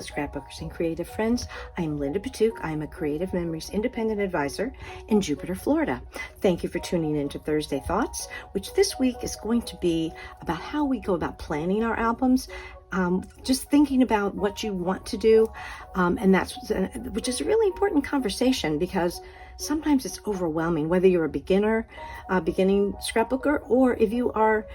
scrapbookers and creative friends. I'm Linda Petuch. I'm a Creative Memories Independent Advisor in Jupiter, Florida. Thank you for tuning in to Thursday Thoughts, which this week is going to be about how we go about planning our albums. Just thinking about what you want to do, which is a really important conversation because sometimes it's overwhelming, whether you're a beginning scrapbooker, or if you are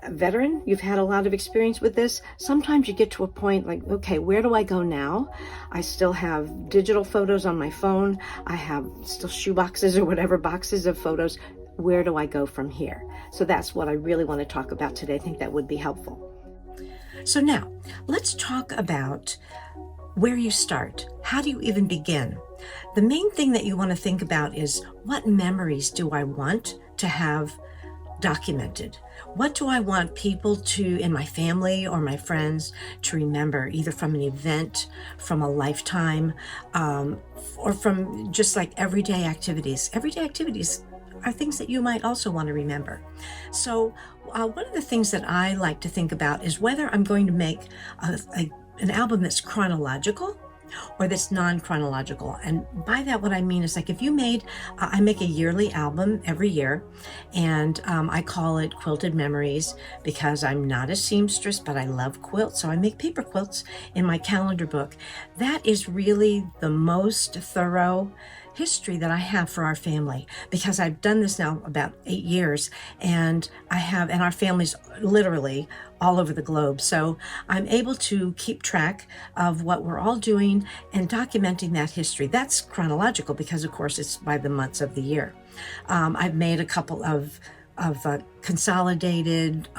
a veteran, you've had a lot of experience with this. Sometimes you get to a point like, okay, where do I go now? I still have digital photos on my phone. I have still shoe boxes or whatever boxes of photos. Where do I go from here? So that's what I really want to talk about today. I think that would be helpful. So now let's talk about where you start. How do you even begin? The main thing that you want to think about is, what memories do I want to have documented? What do I want people to, in my family or my friends, to remember, either from an event, from a lifetime, or from just like everyday activities? Everyday activities are things that you might also want to remember. So one of the things that I like to think about is whether I'm going to make an album that's chronological or that's non-chronological. And by that, what I mean is, like, if you I make a yearly album every year, and I call it Quilted Memories because I'm not a seamstress, but I love quilts, so I make paper quilts in my calendar book. That is really the most thorough history that I have for our family, because I've done this now about 8 years, and our family's literally all over the globe. So I'm able to keep track of what we're all doing and documenting that history. That's chronological because, of course, it's by the months of the year. I've made a couple of consolidated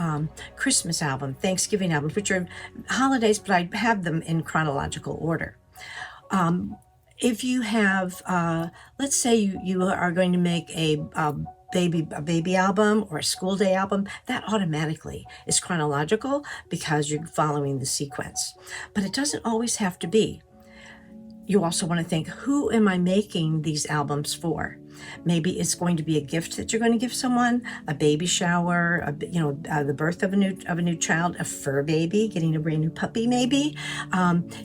Christmas album, Thanksgiving albums, which are holidays, but I have them in chronological order. If you have, let's say you are going to make a baby album or a school day album, that automatically is chronological because you're following the sequence. But it doesn't always have to be. You also want to think, who am I making these albums for? Maybe it's going to be a gift that you're going to give someone, a baby shower, the birth of a new child, a fur baby, getting a brand new puppy, maybe.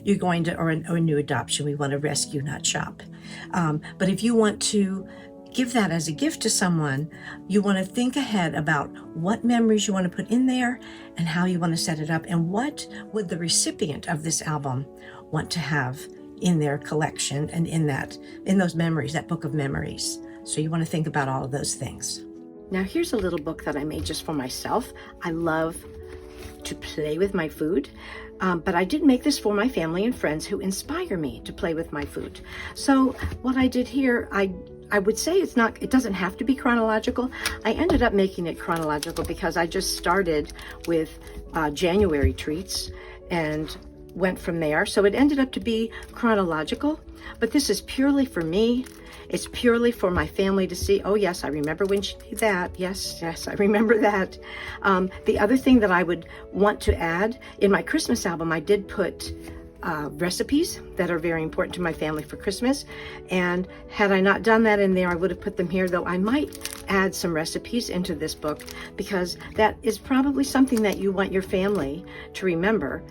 You're going to, or a new adoption. We want to rescue, not shop. But if you want to give that as a gift to someone, you want to think ahead about what memories you want to put in there and how you want to set it up, and what would the recipient of this album want to have in their collection and in those memories, that book of memories. So you want to think about all of those things. Now here's a little book that I made just for myself. I love to play with my food, but I did make this for my family and friends who inspire me to play with my food. So what I did here, I would say it doesn't have to be chronological. I ended up making it chronological because I just started with January treats and went from there. So it ended up to be chronological, but this is purely for me. It's purely for my family to see, oh yes, I remember when she did that. Yes, I remember that. The other thing that I would want to add, in my Christmas album, I did put recipes that are very important to my family for Christmas. And had I not done that in there, I would have put them here, though I might add some recipes into this book, because that is probably something that you want your family to remember.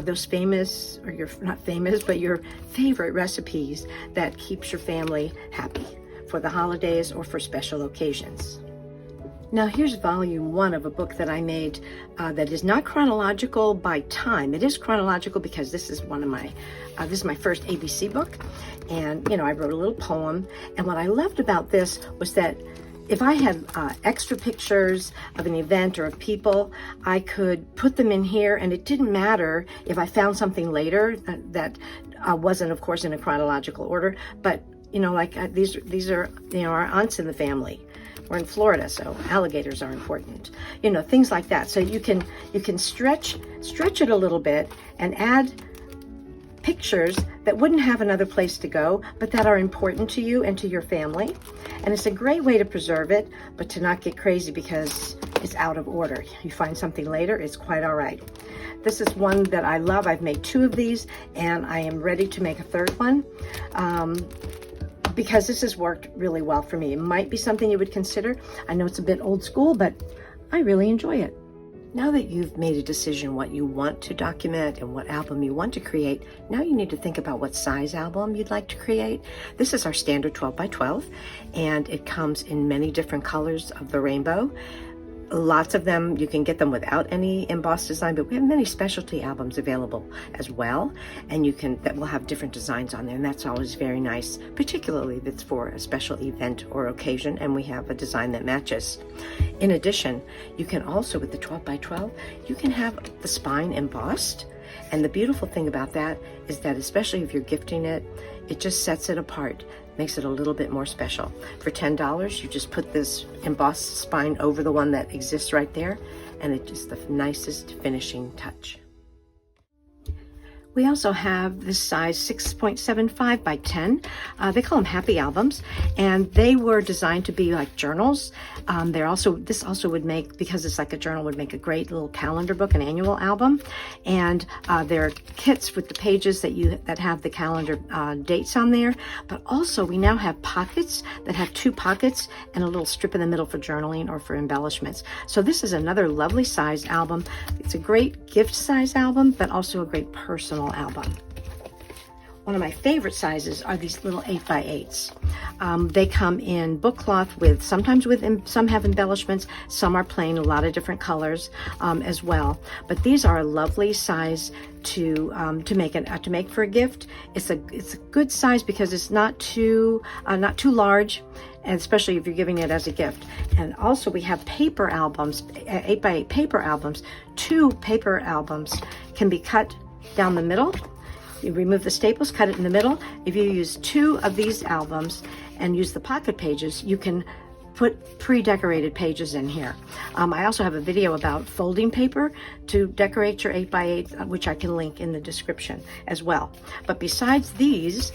Those famous, or not famous, but your favorite recipes that keeps your family happy for the holidays or for special occasions. Now here's volume 1 of a book that I made that is not chronological by time. It is chronological because this is this is my first ABC book, and I wrote a little poem. And what I loved about this was that if I had extra pictures of an event or of people, I could put them in here, and it didn't matter if I found something later that wasn't, of course, in a chronological order. But these are our aunts in the family. We're in Florida, so alligators are important. Things like that. So you can stretch it a little bit and add pictures that wouldn't have another place to go, but that are important to you and to your family. And it's a great way to preserve it, but to not get crazy because it's out of order. You find something later, it's quite all right. This is one that I love. I've made 2 of these, and I am ready to make a 3rd one. Because this has worked really well for me. It might be something you would consider. I know it's a bit old school, but I really enjoy it. Now that you've made a decision what you want to document and what album you want to create, now you need to think about what size album you'd like to create. This is our standard 12 by 12, and it comes in many different colors of the rainbow. Lots of them, you can get them without any embossed design, but we have many specialty albums available as well, and that will have different designs on there, and that's always very nice, particularly if it's for a special event or occasion, and we have a design that matches. In addition, you can also, with the 12 by 12, you can have the spine embossed, and the beautiful thing about that is that, especially if you're gifting it, it just sets it apart, makes it a little bit more special. For $10, you just put this embossed spine over the one that exists right there, and it's just the nicest finishing touch. We also have this size 6.75 by 10. They call them happy albums, and they were designed to be like journals. This also would make, because it's like a journal, would make a great little calendar book, an annual album. And there are kits with the pages that have the calendar dates on there. But also we now have pockets that have 2 pockets and a little strip in the middle for journaling or for embellishments. So this is another lovely size album. It's a great gift size album, but also a great personal album. One of my favorite sizes are these little 8x8s. They come in book cloth some have embellishments, some are plain, a lot of different colors as well. But these are a lovely size to make for a gift. It's a good size because it's not too large, and especially if you're giving it as a gift. And also we have paper albums, 8x8 paper albums. 2 paper albums can be cut down the middle. You remove the staples, cut it in the middle. If you use 2 of these albums and use the pocket pages, you can put pre-decorated pages in here. I also have a video about folding paper to decorate your 8x8, which I can link in the description as well. But besides these,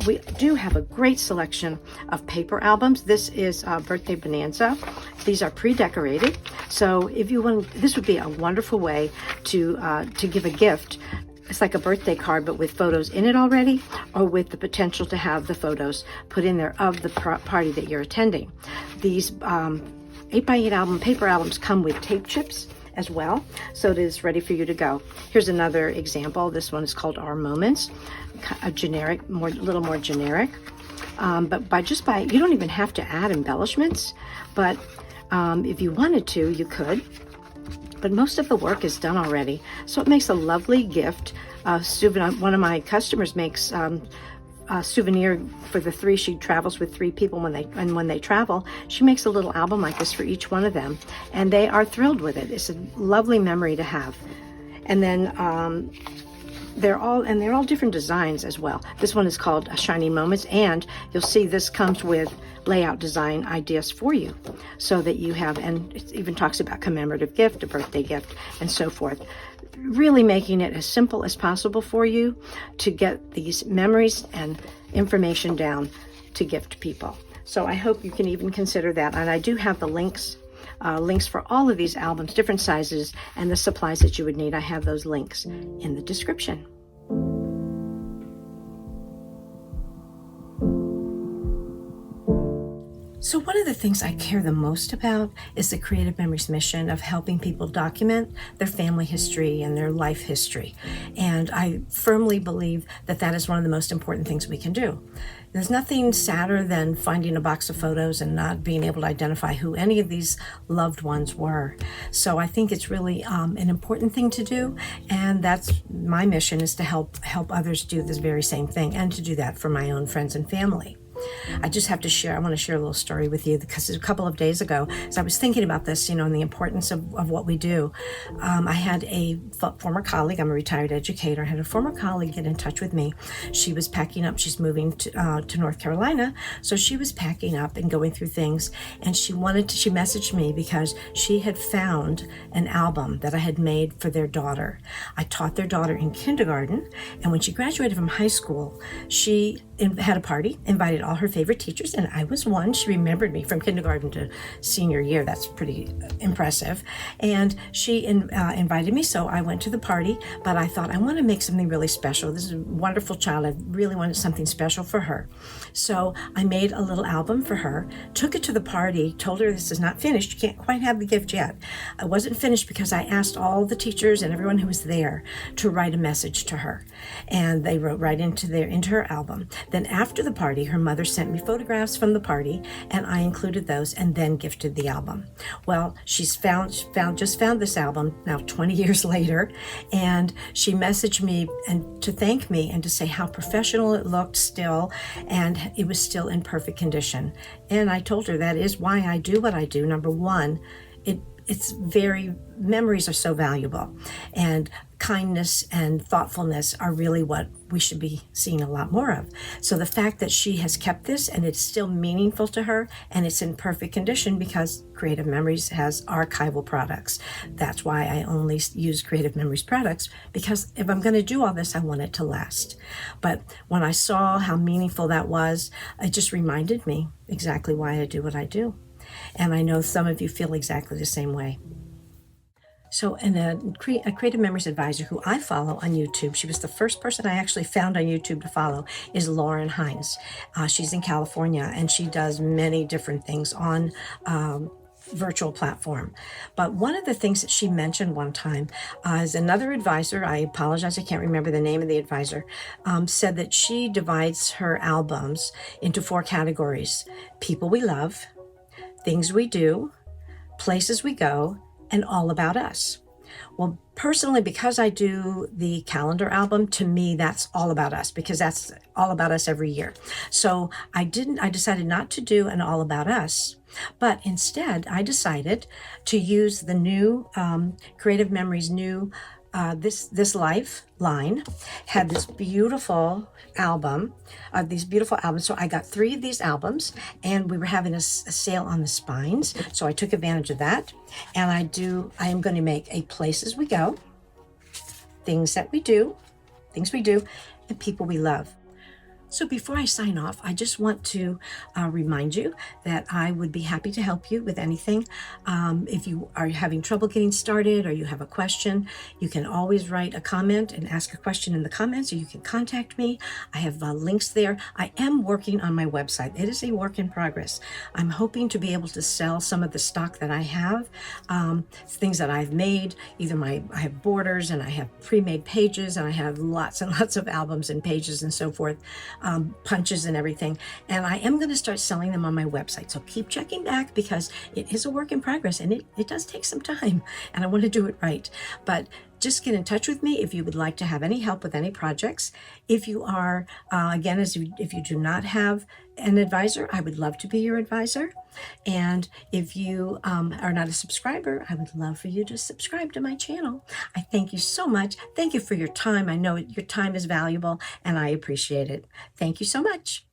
we do have a great selection of paper albums. This is Birthday Bonanza. These are pre-decorated. So if you want, this would be a wonderful way to give a gift. It's like a birthday card, but with photos in it already, or with the potential to have the photos put in there of the party that you're attending. These 8x8 paper albums come with tape chips as well, so it is ready for you to go. Here's another example. This one is called Our Moments, a little more generic. But you don't even have to add embellishments, but if you wanted to, you could. But most of the work is done already, so it makes a lovely gift. One of my customers makes a souvenir for the 3. She travels with 3 people when they travel. She makes a little album like this for each one of them, and they are thrilled with it. It's a lovely memory to have. And then they're all different designs as well. This one is called Shiny Moments, and you'll see this comes with layout design ideas for you, so that you have, and it even talks about commemorative gift, a birthday gift, and so forth. Really making it as simple as possible for you to get these memories and information down to gift people. So I hope you can even consider that. And I do have the links for all of these albums, different sizes, and the supplies that you would need. I have those links in the description. So one of the things I care the most about is the Creative Memories mission of helping people document their family history and their life history. And I firmly believe that that is one of the most important things we can do. There's nothing sadder than finding a box of photos and not being able to identify who any of these loved ones were. So I think it's really an important thing to do, and that's my mission, is to help others do this very same thing, and to do that for my own friends and family. I want to share a little story with you, because a couple of days ago, as I was thinking about this, and the importance of what we do, I had a former colleague, I'm a retired educator, I had a former colleague get in touch with me. She was packing up, she's moving to North Carolina, so she was packing up and going through things, and she messaged me because she had found an album that I had made for their daughter. I taught their daughter in kindergarten, and when she graduated from high school, she had a party, invited all all her favorite teachers, and I was one. She remembered me from kindergarten to senior year. That's pretty impressive. And she invited me, so I went to the party, but I thought, I want to make something really special. This is a wonderful child. I really wanted something special for her. So I made a little album for her, took it to the party, told her this is not finished. You can't quite have the gift yet. I wasn't finished because I asked all the teachers and everyone who was there to write a message to her. And they wrote right into her album. Then after the party, her mother sent me photographs from the party, and I included those and then gifted the album. Well, she's just found this album now 20 years later, and she messaged me and to thank me and to say how professional it looked still, and it was still in perfect condition. And I told her that is why I do what I do. Number one, memories are so valuable, and kindness and thoughtfulness are really what we should be seeing a lot more of. So the fact that she has kept this and it's still meaningful to her and it's in perfect condition, because Creative Memories has archival products. That's why I only use Creative Memories products, because if I'm going to do all this, I want it to last. But when I saw how meaningful that was, it just reminded me exactly why I do what I do. And I know some of you feel exactly the same way. So, and a Creative Memories advisor who I follow on YouTube, she was the first person I actually found on YouTube to follow, is Lauren Hines. She's in California, and she does many different things on virtual platform. But one of the things that she mentioned one time is another advisor, I apologize, I can't remember the name of the advisor, said that she divides her albums into 4 categories: people we love, things we do, places we go, and all about us. Well, personally, because I do the calendar album, to me, that's all about us, because that's all about us every year. So I decided not to do an all about us, but instead I decided to use the new Creative Memories new This Life line had this beautiful album, these beautiful albums. So I got 3 of these albums, and we were having a sale on the spines. So I took advantage of that. And I am going to make a places we go, things we do, and people we love. So before I sign off, I just want to remind you that I would be happy to help you with anything. If you are having trouble getting started or you have a question, you can always write a comment and ask a question in the comments, or you can contact me. I have links there. I am working on my website. It is a work in progress. I'm hoping to be able to sell some of the stock that I have, things that I've made. I have borders, and I have pre-made pages, and I have lots and lots of albums and pages and so forth. Punches and everything, and I am going to start selling them on my website. So keep checking back, because it is a work in progress, and it does take some time, and I want to do it right. But just get in touch with me if you would like to have any help with any projects. If you are, again, if you do not have an advisor, I would love to be your advisor. And if you are not a subscriber, I would love for you to subscribe to my channel. I thank you so much. Thank you for your time. I know your time is valuable, and I appreciate it. Thank you so much.